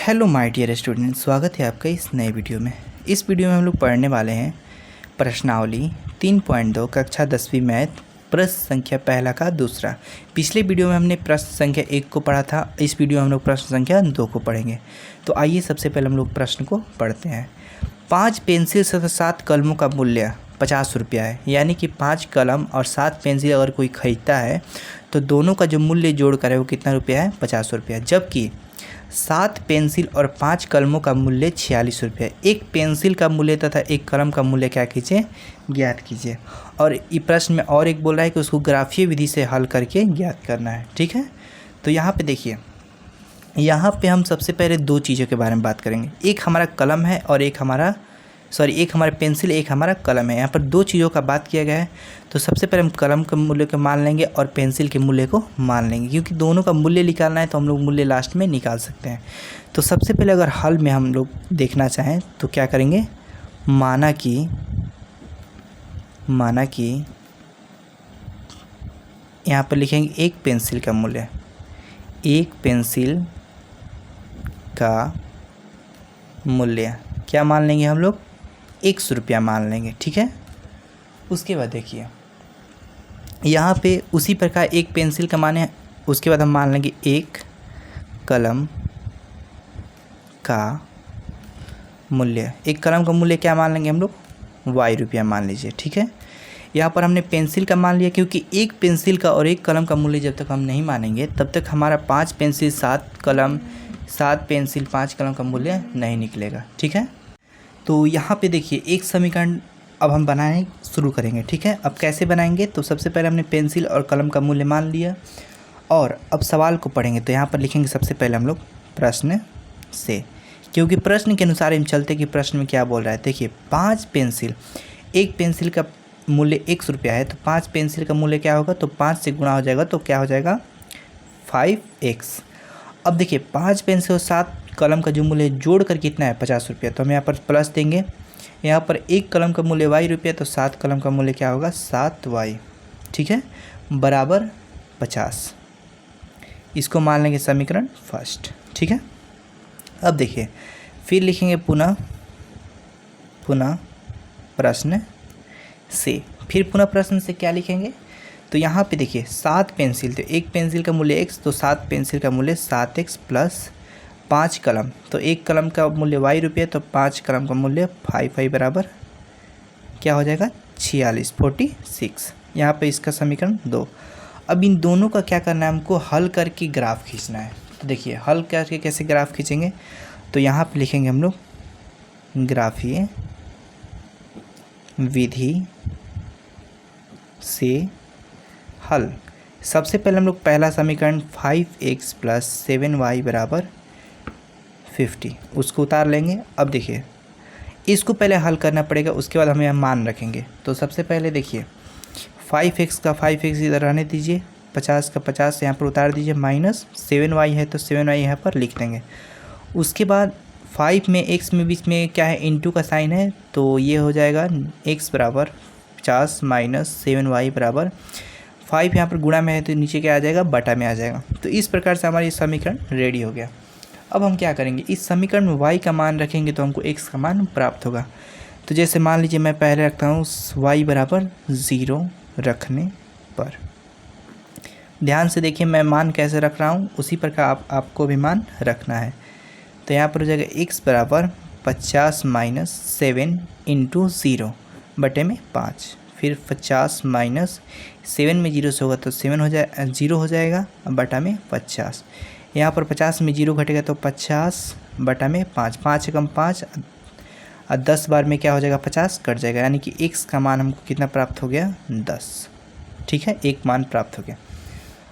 Hello my dear student, स्वागत है आपका इस नए वीडियो में। इस वीडियो में हम लोग पढ़ने वाले हैं प्रश्नावली 3.2 कक्षा 10वीं मैथ, प्रश्न संख्या पहला का दूसरा। पिछले वीडियो में हमने प्रश्न संख्या 1 को पढ़ा था, इस वीडियो में हम लोग प्रश्न संख्या 2 को पढ़ेंगे। तो आइए सबसे पहले हम लोग प्रश्न को पढ़ते हैं। 5 पेंसिल तथा 7 कलमों का मूल्य 50 रुपया है। यानी कि 5 कलम और 7 पेंसिल अगर कोई खरीदता है तो दोनों का जो मूल्य जोड़ कर है वो कितना रुपया है? 50 रुपया। जबकि 7 पेंसिल और 5 कलमों का मूल्य 46 रुपये। एक पेंसिल का मूल्य तथा एक कलम का मूल्य क्या कीजिए? ज्ञात कीजिए। और ये प्रश्न में और एक बोल रहा है कि उसको ग्राफीय विधि से हल करके ज्ञात करना है। ठीक है, तो यहाँ पे देखिए, यहाँ पे हम सबसे पहले दो चीज़ों के बारे में बात करेंगे। एक हमारा कलम है और एक हमारा पेंसिल, एक हमारा कलम है। यहाँ पर दो चीज़ों का बात किया गया है। तो सबसे पहले हम कलम के मूल्य को मान लेंगे और पेंसिल के मूल्य को मान लेंगे, क्योंकि दोनों का मूल्य निकालना है तो हम लोग मूल्य लास्ट में निकाल सकते हैं। तो सबसे पहले अगर हल में हम लोग देखना चाहें तो क्या करेंगे? माना कि यहाँ पर लिखेंगे एक पेंसिल का मूल्य, एक पेंसिल का मूल्य क्या मान लेंगे हम लोग? 100 रुपया मान लेंगे। ठीक है, उसके बाद देखिए यहाँ पे उसी प्रकार एक पेंसिल का माने, उसके बाद हम मान लेंगे एक कलम का मूल्य। एक कलम का मूल्य क्या मान लेंगे हम लोग? y रुपया मान लीजिए। ठीक है, यहाँ पर हमने पेंसिल का मान लिया, क्योंकि एक पेंसिल का और एक कलम का मूल्य जब तक हम नहीं मानेंगे तब तक हमारा 5 पेंसिल 7 कलम 7 पेंसिल 5 कलम का मूल्य नहीं निकलेगा। ठीक है, तो यहाँ पे देखिए एक समीकरण अब हम बनाने शुरू करेंगे। ठीक है, अब कैसे बनाएंगे? तो सबसे पहले हमने पेंसिल और कलम का मूल्य मान लिया और अब सवाल को पढ़ेंगे। तो यहाँ पर लिखेंगे सबसे पहले हम लोग प्रश्न से, क्योंकि प्रश्न के अनुसार हम चलते कि प्रश्न में क्या बोल रहा है। देखिए 5 पेंसिल, एक पेंसिल का मूल्य 100 रुपया है, तो 5 पेंसिल का मूल्य क्या होगा? तो 5 से गुणा हो जाएगा, तो क्या हो जाएगा? 5x। अब देखिए 5 पेंसिल और 7 कलम का जो मूल्य जोड़ कर कितना है? 50 रुपया। तो हम यहाँ पर प्लस देंगे। यहाँ पर एक कलम का मूल्य y रुपया, तो 7 कलम का मूल्य क्या होगा? 7y। ठीक है, बराबर 50। इसको मान लेंगे समीकरण फर्स्ट। ठीक है, अब देखिए फिर लिखेंगे पुनः प्रश्न से। फिर पुनः प्रश्न से क्या लिखेंगे? तो यहाँ पे देखिए 7 पेंसिल, तो एक पेंसिल का मूल्य x, तो 7 पेंसिल का मूल्य 7x प्लस 5 कलम, तो एक कलम का मूल्य y रुपये, तो 5 कलम का मूल्य 5y बराबर क्या हो जाएगा? 46। यहाँ पे इसका समीकरण 2। अब इन दोनों का क्या करना है? हमको हल करके ग्राफ खींचना है। तो देखिए हल करके कैसे ग्राफ खींचेंगे? तो यहाँ पे लिखेंगे हम लोग ग्राफीय विधि से हल। सबसे पहले हम लोग पहला समीकरण 5x प्लस 7y बराबर 50, उसको उतार लेंगे। अब देखिए इसको पहले हल करना पड़ेगा, उसके बाद हमें मान रखेंगे। तो सबसे पहले देखिए 5x का 5x इधर रहने दीजिए, 50 का 50 यहाँ पर उतार दीजिए, माइनस 7y है तो 7y यहाँ पर लिख देंगे। उसके बाद 5 में x में बीच में क्या है? इंटू का साइन है, तो ये हो जाएगा x बराबर 50 माइनस 7y बराबर 5। यहाँ पर गुणा में है तो नीचे क्या आ जाएगा? बटा में आ जाएगा। तो इस प्रकार से हमारा ये समीकरण रेडी हो गया। अब हम क्या करेंगे? इस समीकरण में y का मान रखेंगे तो हमको x का मान प्राप्त होगा। तो जैसे मान लीजिए मैं पहले रखता हूँ y बराबर 0 रखने पर, ध्यान से देखिए मैं मान कैसे रख रहा हूँ, उसी प्रकार आपको भी मान रखना है। तो यहाँ पर हो जाएगा x बराबर 50 माइनस 7 इंटू 0 बटे में 5, फिर 50 माइनस 7 में 0 से होगा तो 0 हो जाएगा, बटा में 50। यहाँ पर 50 में 0 घटेगा तो 50 बटा में 5, 5 कम 5 और 10 बार में क्या हो जाएगा? 50 कट जाएगा, यानी कि x का मान हमको कितना प्राप्त हो गया? 10। ठीक है, एक मान प्राप्त हो गया।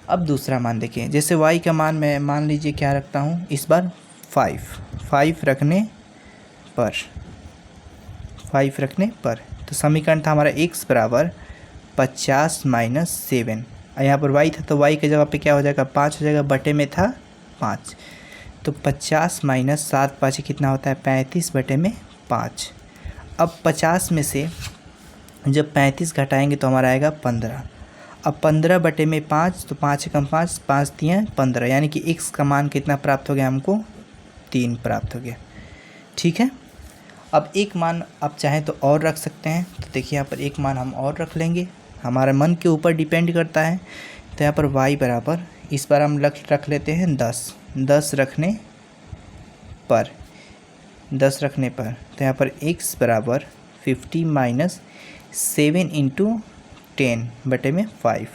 अब दूसरा मान देखिए, जैसे y का मान मैं मान लीजिए क्या रखता हूँ इस बार? 5 रखने पर, तो समीकरण था हमारा x बराबर 50 माइनस 7, यहाँ पर y था तो y के जगह पे क्या हो जाएगा? 5 हो जाएगा, बटे में था 5, तो 50 माइनस 7 5 कितना होता है? 35 बटे में 5। अब 50 में से जब 35 घटाएंगे तो हमारा आएगा 15। अब 15 बटे में 5, तो 5 कम 5 5 दिए 15, यानी कि x का मान कितना प्राप्त हो गया हमको? 3 प्राप्त हो गया। ठीक है, अब एक मान आप चाहें तो और रख सकते हैं। तो देखिए यहाँ पर एक मान हम और रख लेंगे, हमारे मन के ऊपर डिपेंड करता है। तो यहाँ पर y बराबर, इस बार हम रख लेते हैं 10 रखने पर तो यहाँ पर x बराबर 50 माइनस 7 इंटू 10 बटे में 5।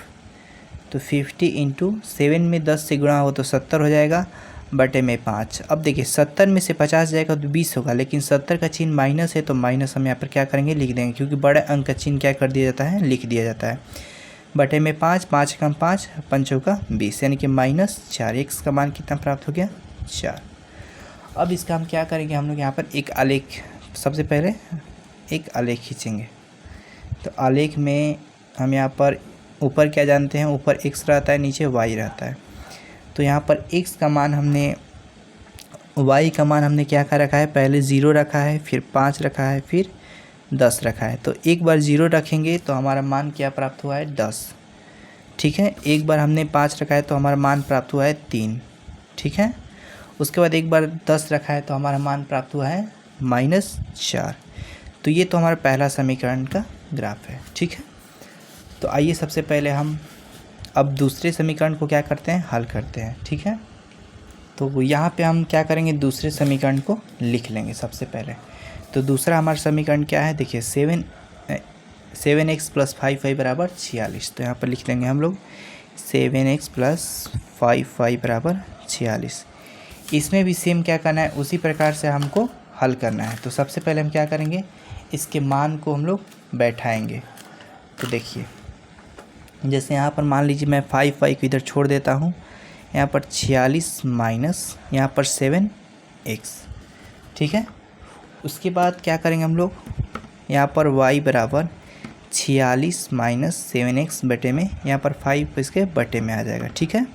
तो 50 इंटू 7 में 10 से गुणा हो तो 70 हो जाएगा बटे में 5। अब देखिए 70 में से 50 जाएगा तो 20 होगा, लेकिन 70 का चिन्ह माइनस है तो माइनस हम यहाँ पर क्या करेंगे, लिख देंगे, क्योंकि बड़े अंक का चिन्ह क्या कर दिया जाता है, लिख दिया जाता है। बटे में 5, 5 कम 5, 5 का 20, यानी कि -4। x का मान कितना प्राप्त हो गया, 4। अब इसका हम क्या करेंगे, हम लोग यहाँ पर एक आलेख, सबसे पहले एक आलेख खींचेंगे। तो आलेख में हम यहाँ पर ऊपर क्या जानते हैं, ऊपर x रहता है, नीचे y रहता है। तो यहाँ पर x का मान हमने, y का मान हमने क्या क्या रखा है, पहले 0 रखा है, फिर 5 रखा है, फिर 10 रखा है। तो एक बार 0 रखेंगे तो हमारा मान क्या प्राप्त हुआ है, 10। ठीक है, एक बार हमने 5 रखा है तो हमारा मान प्राप्त हुआ है 3। ठीक है, उसके बाद एक बार 10 रखा है तो हमारा मान प्राप्त हुआ है -4। तो ये तो हमारा पहला समीकरण का ग्राफ है। ठीक है, तो आइए सबसे पहले हम अब दूसरे समीकरण को क्या करते हैं, हल करते हैं। ठीक है, तो यहाँ पे हम क्या करेंगे, दूसरे समीकरण को लिख लेंगे सबसे पहले। तो दूसरा हमारा समीकरण क्या है, देखिए 7x + 5y बराबर 46। तो यहाँ पर लिख लेंगे हम लोग 7x + 5y बराबर 46। इसमें भी सेम क्या करना है, उसी प्रकार से हमको हल करना है। तो सबसे पहले हम क्या करेंगे, इसके मान को हम लोग बैठाएंगे। तो देखिए जैसे यहाँ पर मान लीजिए मैं 5y को इधर छोड़ देता हूँ, यहाँ पर 46 माइनस यहाँ पर 7x। ठीक है, उसके बाद क्या करेंगे हम लोग, यहाँ पर y बराबर 46 माइनस 7x बटे में, यहाँ पर 5 इसके बटे में आ जाएगा। ठीक है,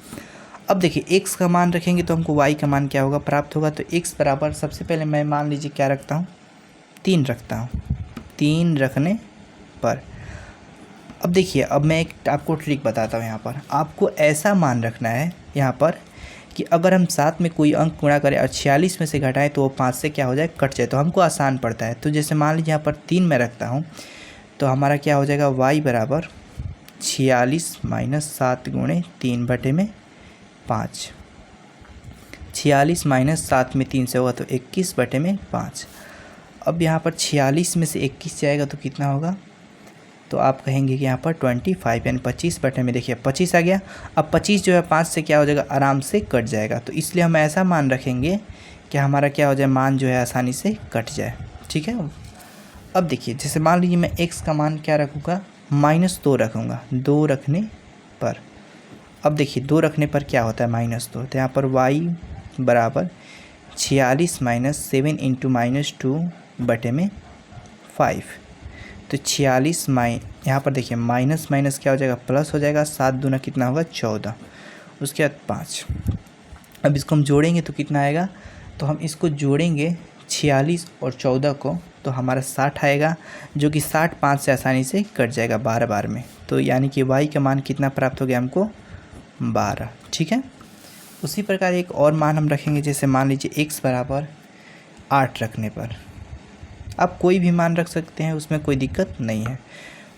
अब देखिए x का मान रखेंगे तो हमको y का मान क्या होगा, प्राप्त होगा। तो x बराबर, सबसे पहले मैं मान लीजिए क्या रखता हूँ, 3 रखता हूँ। 3 रखने पर, अब देखिए, अब मैं एक आपको ट्रिक बताता हूँ। यहाँ पर आपको ऐसा मान रखना है यहाँ पर कि अगर हम साथ में कोई अंक गुणा करें और 46 में से घटाएं तो वो 5 से क्या हो जाए, कट जाए, तो हमको आसान पड़ता है। तो जैसे मान लीजिए यहाँ पर 3 मैं रखता हूँ, तो हमारा क्या हो जाएगा, y बराबर 46 माइनस 7 गुणे 3 बटे में 5। 46 माइनस 7 में 3 से होगा तो 21 बटे में 5। अब यहाँ पर 46 में से 21 जाएगा तो कितना होगा, तो आप कहेंगे कि यहाँ पर 25, यानी 25 बटे में, देखिए 25 आ गया। अब 25 जो है 5 से क्या हो जाएगा, आराम से कट जाएगा। तो इसलिए हम ऐसा मान रखेंगे कि हमारा क्या हो जाए, मान जो है आसानी से कट जाए। ठीक है, अब देखिए जैसे मान लीजिए मैं x का मान क्या रखूँगा, -2 रखूँगा। 2 रखने पर, अब देखिए 2 रखने पर क्या होता है, -2। तो यहाँ पर y बराबर 46 माइनस 7 इंटू -2 बटे में 5। तो 46 यहाँ पर देखिए माइनस माइनस क्या हो जाएगा, प्लस हो जाएगा। 7 दूना कितना होगा, 14। उसके बाद 5। अब इसको हम जोड़ेंगे तो कितना आएगा, तो हम इसको जोड़ेंगे 46 और 14 को, तो हमारा 60 आएगा, जो कि 60 5 से आसानी से कट जाएगा 12 बार में। तो यानी कि y का मान कितना प्राप्त हो गया हमको, 12। ठीक है, उसी प्रकार एक और मान हम रखेंगे। जैसे मान लीजिए x बराबर 8 रखने पर, आप कोई भी मान रख सकते हैं, उसमें कोई दिक्कत नहीं है।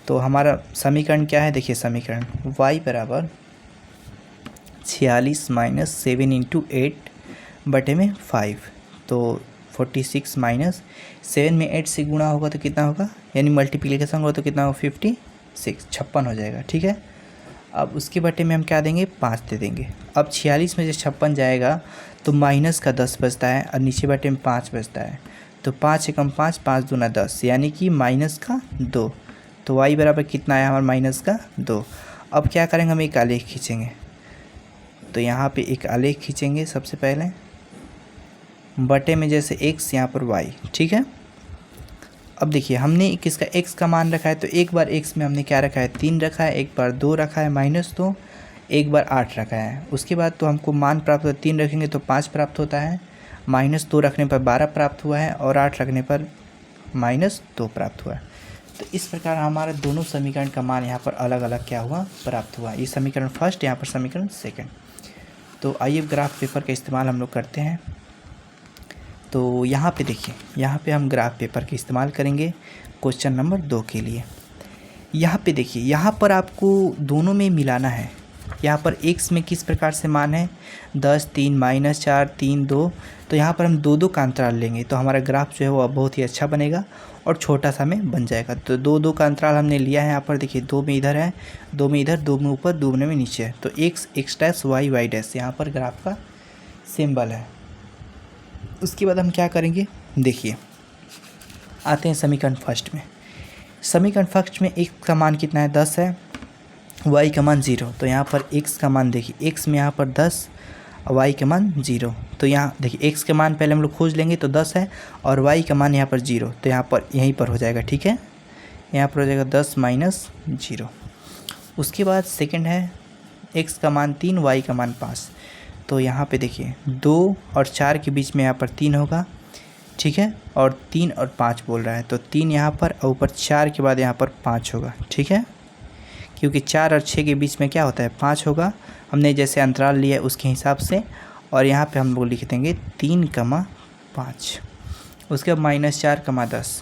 तो हमारा समीकरण क्या है, देखिए समीकरण y बराबर 46 माइनस 7 इंटू 8 बटे में 5। तो 46 माइनस 7 में 8 से गुणा होगा तो कितना होगा, यानी मल्टीप्लिकेशन होगा तो कितना होगा, 56 हो जाएगा। ठीक है, अब उसके बटे में हम क्या देंगे, 5 दे देंगे। अब 46 में से 56 जाएगा तो माइनस का 10 बचता है और नीचे बटे में 5 बचता है। तो 5 एकम 5, 5 दूना 10, यानी कि -2। तो y बराबर कितना आया हमारा, -2। अब क्या करेंगे, हम एक आलेख खींचेंगे। तो यहाँ पे एक आलेख खींचेंगे सबसे पहले, बटे में जैसे x, यहाँ पर y। ठीक है, अब देखिए हमने किसका x का मान रखा है, तो एक बार x में हमने क्या रखा है, 3 रखा है, एक बार 2 रखा है -2, एक बार 8 रखा है। उसके बाद तो हमको मान प्राप्त होता है, 3 रखेंगे तो 5 प्राप्त होता है, -2 रखने पर 12 प्राप्त हुआ है, और 8 रखने पर -2 प्राप्त हुआ है। तो इस प्रकार हमारे दोनों समीकरण का मान यहाँ पर अलग अलग क्या हुआ, प्राप्त हुआ। ये समीकरण फर्स्ट, यहाँ पर समीकरण सेकंड। तो आइए ग्राफ पेपर का इस्तेमाल हम लोग करते हैं। तो यहाँ पे देखिए, यहाँ पे हम ग्राफ पेपर का इस्तेमाल करेंगे क्वेश्चन नंबर 2 के लिए। यहाँ पे देखिए, यहाँ पर आपको दोनों में मिलाना है। यहाँ पर x में किस प्रकार से मान है 10, 3, -4, 3, 2, तो यहाँ पर हम 2 का अंतराल लेंगे तो हमारा ग्राफ जो है वो बहुत ही अच्छा बनेगा और छोटा सा में बन जाएगा। तो 2 का अंतराल हमने लिया है। यहाँ पर देखिए 2 में इधर है, 2 में इधर, 2 में ऊपर, 2 में नीचे है। तो x डैश y डैश यहाँ पर ग्राफ का सिंबल है। उसके बाद हम क्या करेंगे, देखिए आते हैं समीकरण फर्स्ट में। समीकरण फर्स्ट में x का मान कितना है 10 है, y का मान 0। तो यहाँ पर x का मान देखिए, x में यहाँ पर 10, y का मान 0। तो यहाँ देखिए x के मान पहले हम लोग खोज लेंगे तो 10 है और y का मान यहाँ पर 0। तो यहाँ पर यहीं पर हो जाएगा, ठीक है, यहाँ पर हो जाएगा 10 - 0। उसके बाद सेकंड है x का मान 3, y का मान 5। तो यहाँ पे देखिए 2 और 4 के बीच में यहाँ पर 3 होगा, ठीक है, और 3 और 5 बोल रहा है तो 3 यहाँ पर और ऊपर 4 के बाद यहाँ पर 5 होगा, ठीक है, क्योंकि 4 और 6 के बीच में क्या होता है 5 होगा। हमने जैसे अंतराल लिया है उसके हिसाब से, और यहाँ पे हम लोग लिख देंगे 3,5। उसके बाद -4, 10।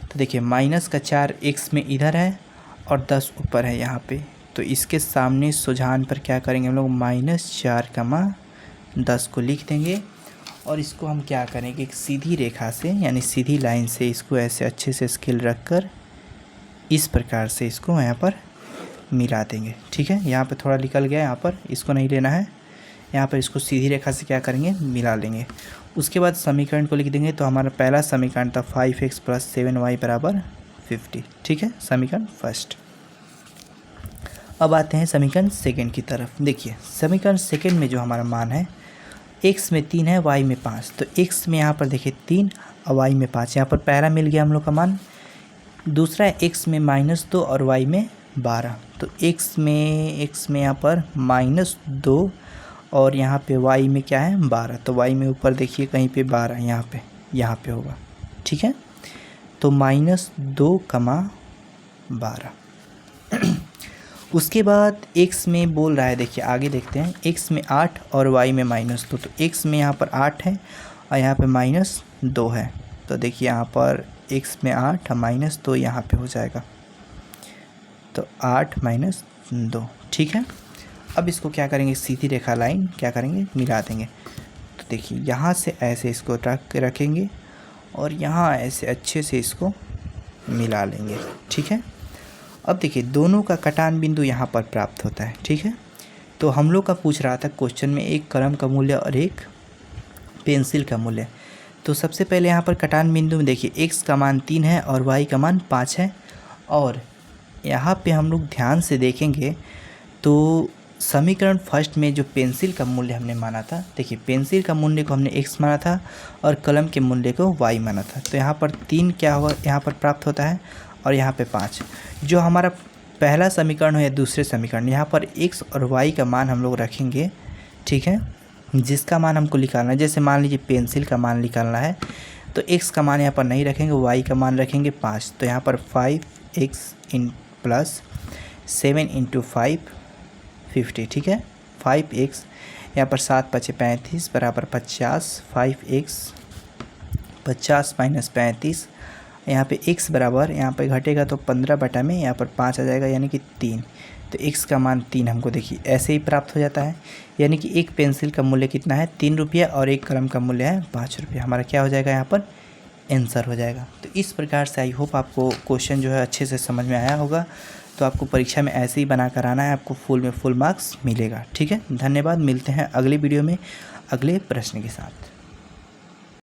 तो देखिए -4 x में इधर है और 10 ऊपर है यहाँ पे, तो इसके सामने सुजान पर क्या करेंगे हम लोग -4, 10 को लिख देंगे और इसको हम क्या करेंगे एक सीधी रेखा से यानी सीधी लाइन से इसको ऐसे अच्छे से स्केल रख कर इस प्रकार से इसको यहाँ पर मिला देंगे, ठीक है। यहाँ पे थोड़ा निकल गया, यहाँ पर इसको नहीं लेना है, यहाँ पर इसको सीधी रेखा से क्या करेंगे मिला लेंगे। उसके बाद समीकरण को लिख देंगे। तो हमारा पहला समीकरण था 5x + 7y = 50, ठीक है, समीकरण फर्स्ट। अब आते हैं समीकरण सेकंड की तरफ। देखिए समीकरण सेकंड में जो हमारा मान है x में 3 है, y में 5। तो x में यहाँ पर देखिए 3 और y में 5, यहाँ पर पहला मिल गया हम लोग का मान। दूसरा है x में -2 और y में 12। तो x में यहाँ पर -2 और यहाँ पे y में क्या है 12। तो y में ऊपर देखिए कहीं पे 12 यहाँ पे होगा, ठीक है। तो -2, 12। उसके बाद x में बोल रहा है, देखिए आगे देखते हैं, x में 8 और y में -2। तो x में यहाँ पर 8 है और यहाँ पे -2 है। तो देखिए यहाँ पर x में 8 -2 यहाँ पे हो जाएगा, तो 8 - 2, ठीक है। अब इसको क्या करेंगे सीधी रेखा लाइन क्या करेंगे मिला देंगे। तो देखिए यहाँ से ऐसे इसको रखेंगे और यहाँ ऐसे अच्छे से इसको मिला लेंगे, ठीक है। अब देखिए दोनों का कटान बिंदु यहाँ पर प्राप्त होता है, ठीक है। तो हम लोग का पूछ रहा था क्वेश्चन में एक कलम का मूल्य और एक पेंसिल का मूल्य। तो सबसे पहले यहाँ पर कटान बिंदु में देखिए x का मान 3 है और y का मान 5 है। और यहाँ पे हम लोग ध्यान से देखेंगे तो समीकरण फर्स्ट में जो पेंसिल का मूल्य हमने माना था, देखिए पेंसिल का मूल्य को हमने x माना था और कलम के मूल्य को y माना था। तो यहाँ पर 3 क्या होगा यहाँ पर प्राप्त होता है और यहाँ पे 5। जो हमारा पहला समीकरण हो या दूसरे समीकरण, यहाँ पर x और y का मान हम लोग रखेंगे, ठीक है, जिसका मान हमको निकालना है। जैसे मान लीजिए पेंसिल का मान निकालना है तो x का मान यहाँ पर नहीं रखेंगे, y का मान रखेंगे 5। तो यहाँ पर 5x + 7 × 5 50, ठीक है। 5x यहाँ पर 7 × 5 = 35 बराबर 50। 5x 50 - 35, यहाँ पे x बराबर यहाँ पे घटेगा तो 15 में यहाँ पर 5 आ जाएगा यानी कि 3। तो x का मान 3 हमको देखिए ऐसे ही प्राप्त हो जाता है। यानी कि एक पेंसिल का मूल्य कितना है 3 रुपया और एक कलम का मूल्य है 5 रुपया। हमारा क्या हो जाएगा यहाँ पर आंसर हो जाएगा। तो इस प्रकार से आई होप आपको क्वेश्चन जो है अच्छे से समझ में आया होगा। तो आपको परीक्षा में ऐसे ही बना कर आना है, आपको फुल मार्क्स मिलेगा, ठीक है। धन्यवाद, मिलते हैं अगले वीडियो में अगले प्रश्न के साथ।